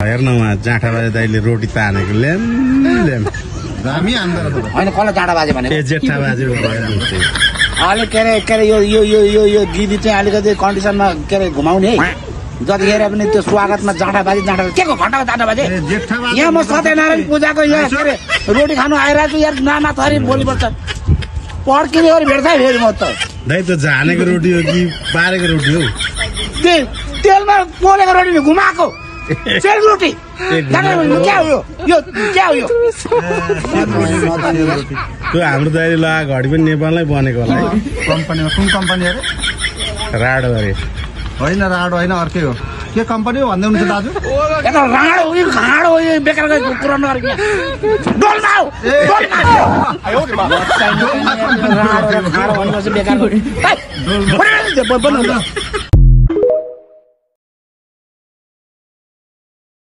हेर्न उहाँ जाँठा बाजे दाइले रोटी तानेको ल्याम दामी आन्दो रहेछ होइन कसलाई जाँडा बाजे भने जेठा बाजे अहिले के अरे यो दिदी चाहिँ अलिकति कन्डिसनमा के अरे घुमाउने है जतिखेर पनि त्यो स्वागतमा जाँडा बाजे के को घन्टाको जाँडा बाजे यहाँ म सत्यनारायण पूजाको यहाँ के अरे रोटी खानु आइरहेको छु यार नाना थरी बोल्नुपर्छ पड्किने गरी भेट्छ फेरि म त दाइ त झानेको रोटी हो कि पारेको रोटी हो तेलमा पोलेको रोटी घुमाएको सेलरोटी क्या हो यो त्यो हाम्रो दाइले लगाएको घडी पनि नेपालमै बनेको होला है कम्पनीमा कुन कम्पनी अरे राडो अरे होइन राडो होइन अर्कै हो के कम्पनी हो भन्दै हुनुहुन्छ दाजु राडो हो घाँडो हो बेकार कुरा नगरेको बेकार